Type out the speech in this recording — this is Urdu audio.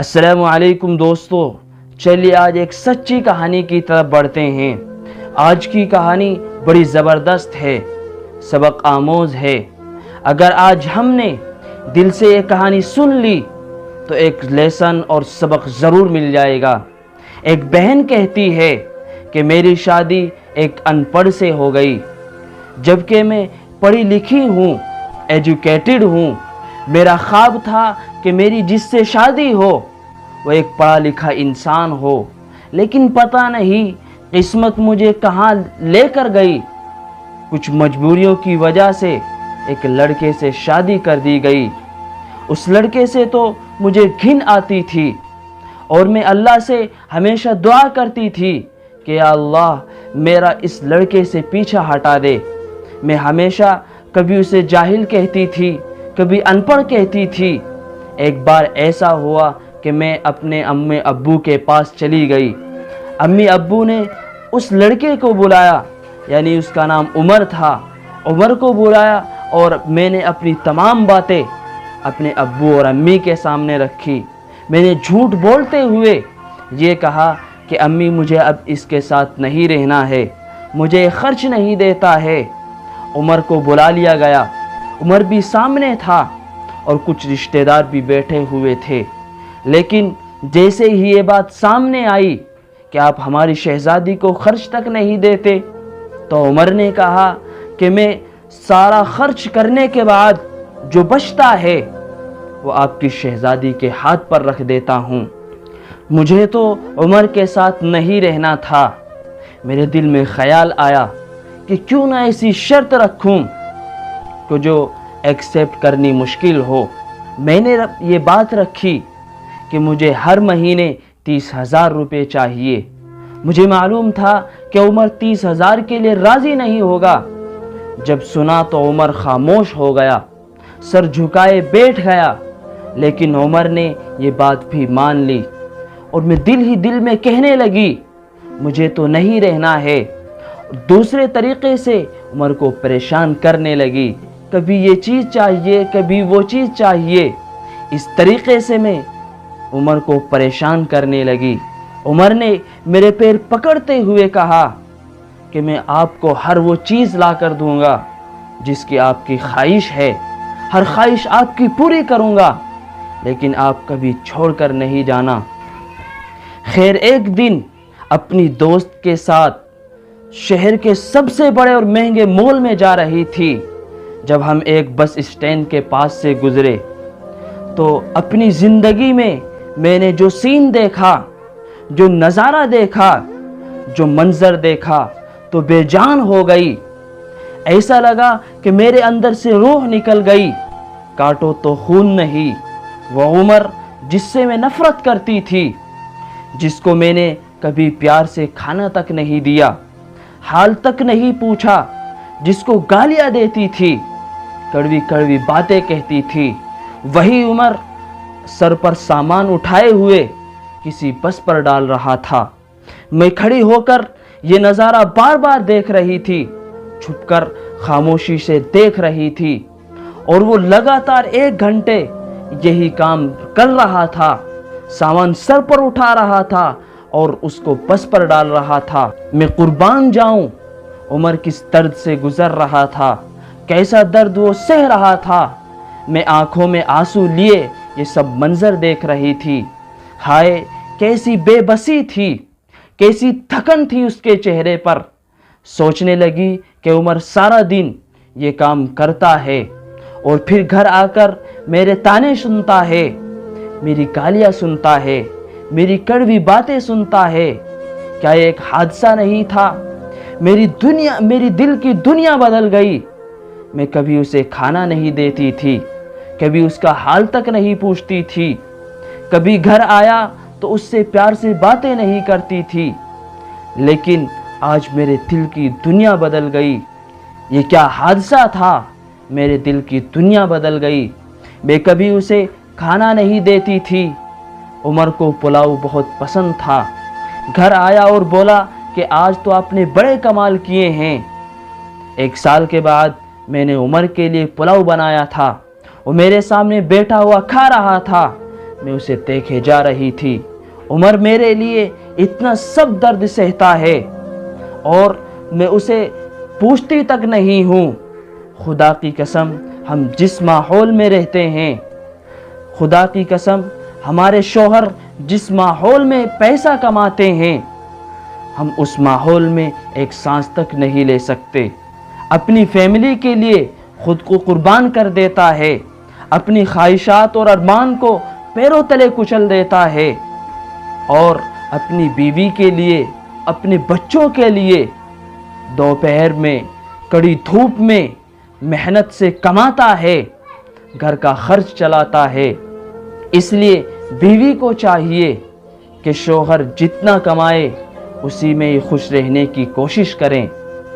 السلام علیکم دوستو، چلیے آج ایک سچی کہانی کی طرف بڑھتے ہیں۔ آج کی کہانی بڑی زبردست ہے، سبق آموز ہے۔ اگر آج ہم نے دل سے یہ کہانی سن لی تو ایک لیسن اور سبق ضرور مل جائے گا۔ ایک بہن کہتی ہے کہ میری شادی ایک ان پڑھ سے ہو گئی، جبکہ میں پڑھی لکھی ہوں، ایجوکیٹڈ ہوں۔ میرا خواب تھا کہ میری جس سے شادی ہو وہ ایک پڑھا لکھا انسان ہو، لیکن پتہ نہیں قسمت مجھے کہاں لے کر گئی۔ کچھ مجبوریوں کی وجہ سے ایک لڑکے سے شادی کر دی گئی۔ اس لڑکے سے تو مجھے گھن آتی تھی اور میں اللہ سے ہمیشہ دعا کرتی تھی کہ یا اللہ میرا اس لڑکے سے پیچھا ہٹا دے۔ میں ہمیشہ کبھی اسے جاہل کہتی تھی، کبھی ان پڑھ کہتی تھی۔ ایک بار ایسا ہوا کہ میں اپنے امی ابو کے پاس چلی گئی۔ امی ابو نے اس لڑکے کو بلایا، یعنی اس کا نام عمر تھا۔ عمر کو بلایا اور میں نے اپنی تمام باتیں اپنے ابو اور امی کے سامنے رکھی۔ میں نے جھوٹ بولتے ہوئے یہ کہا کہ امی مجھے اب اس کے ساتھ نہیں رہنا ہے، مجھے خرچ نہیں دیتا ہے۔ عمر کو بلا لیا گیا۔ عمر بھی سامنے تھا اور کچھ رشتہ دار بھی بیٹھے ہوئے تھے، لیکن جیسے ہی یہ بات سامنے آئی کہ آپ ہماری شہزادی کو خرچ تک نہیں دیتے، تو عمر نے کہا کہ میں سارا خرچ کرنے کے بعد جو بچتا ہے وہ آپ کی شہزادی کے ہاتھ پر رکھ دیتا ہوں۔ مجھے تو عمر کے ساتھ نہیں رہنا تھا۔ میرے دل میں خیال آیا کہ کیوں نہ ایسی شرط رکھوں کہ جو ایکسیپٹ کرنی مشکل ہو۔ میں نے یہ بات رکھی کہ مجھے ہر مہینے 30,000 روپے چاہیے۔ مجھے معلوم تھا کہ عمر 30,000 کے لیے راضی نہیں ہوگا۔ جب سنا تو عمر خاموش ہو گیا، سر جھکائے بیٹھ گیا، لیکن عمر نے یہ بات بھی مان لی اور میں دل ہی دل میں کہنے لگی مجھے تو نہیں رہنا ہے۔ دوسرے طریقے سے عمر کو پریشان کرنے لگی، کبھی یہ چیز چاہیے، کبھی وہ چیز چاہیے۔ اس طریقے سے میں عمر کو پریشان کرنے لگی۔ عمر نے میرے پیر پکڑتے ہوئے کہا کہ میں آپ کو ہر وہ چیز لا کر دوں گا جس کی آپ کی خواہش ہے، ہر خواہش آپ کی پوری کروں گا، لیکن آپ کبھی چھوڑ کر نہیں جانا۔ خیر ایک دن اپنی دوست کے ساتھ شہر کے سب سے بڑے اور مہنگے مال میں جا رہی تھی۔ جب ہم ایک بس اسٹینڈ کے پاس سے گزرے تو اپنی زندگی میں نے جو سین دیکھا، جو نظارہ دیکھا، جو منظر دیکھا تو بے جان ہو گئی۔ ایسا لگا کہ میرے اندر سے روح نکل گئی۔ کاٹو تو خون نہیں۔ وہ عمر جس سے میں نفرت کرتی تھی، جس کو میں نے کبھی پیار سے کھانا تک نہیں دیا، حال تک نہیں پوچھا، جس کو گالیاں دیتی تھی، کڑوی کڑوی باتیں کہتی تھی، وہی عمر سر پر سامان اٹھائے ہوئے کسی بس پر ڈال رہا تھا۔ میں کھڑی ہو کر یہ نظارہ بار بار دیکھ رہی تھی، چھپ کر خاموشی سے دیکھ رہی تھی، اور وہ لگاتار 1 گھنٹے یہی کام کر رہا تھا، سامان سر پر اٹھا رہا تھا اور اس کو بس پر ڈال رہا تھا۔ میں قربان جاؤں عمر کس درد سے گزر رہا تھا، کیسا درد وہ سہ رہا تھا۔ میں آنکھوں میں آنسو لیے یہ سب منظر دیکھ رہی تھی۔ ہائے کیسی بے بسی تھی، کیسی تھکن تھی اس کے چہرے پر۔ سوچنے لگی کہ عمر سارا دن یہ کام کرتا ہے اور پھر گھر آ کر میرے تانے سنتا ہے، میری گالیاں سنتا ہے، میری کڑوی باتیں سنتا ہے۔ کیا یہ ایک حادثہ نہیں تھا؟ میری دل کی دنیا بدل گئی۔ میں کبھی اسے کھانا نہیں دیتی تھی، کبھی اس کا حال تک نہیں پوچھتی تھی، کبھی گھر آیا تو اس سے پیار سے باتیں نہیں کرتی تھی، لیکن آج میرے دل کی دنیا بدل گئی۔ یہ کیا حادثہ تھا؟ میرے دل کی دنیا بدل گئی۔ میں کبھی اسے کھانا نہیں دیتی تھی۔ عمر کو پلاؤ بہت پسند تھا۔ گھر آیا اور بولا کہ آج تو آپ نے بڑے کمال کیے ہیں۔ 1 سال کے بعد میں نے عمر کے لیے پلاؤ بنایا تھا، وہ میرے سامنے بیٹھا ہوا کھا رہا تھا۔ میں اسے دیکھے جا رہی تھی۔ عمر میرے لیے اتنا سب درد سہتا ہے اور میں اسے پوچھتی تک نہیں ہوں۔ خدا کی قسم ہم جس ماحول میں رہتے ہیں، خدا کی قسم ہمارے شوہر جس ماحول میں پیسہ کماتے ہیں، ہم اس ماحول میں ایک سانس تک نہیں لے سکتے۔ اپنی فیملی کے لیے خود کو قربان کر دیتا ہے، اپنی خواہشات اور ارمان کو پیروں تلے کچل دیتا ہے، اور اپنی بیوی کے لیے، اپنے بچوں کے لیے دوپہر میں کڑی دھوپ میں محنت سے کماتا ہے، گھر کا خرچ چلاتا ہے۔ اس لیے بیوی کو چاہیے کہ شوہر جتنا کمائے اسی میں ہی خوش رہنے کی کوشش کریں۔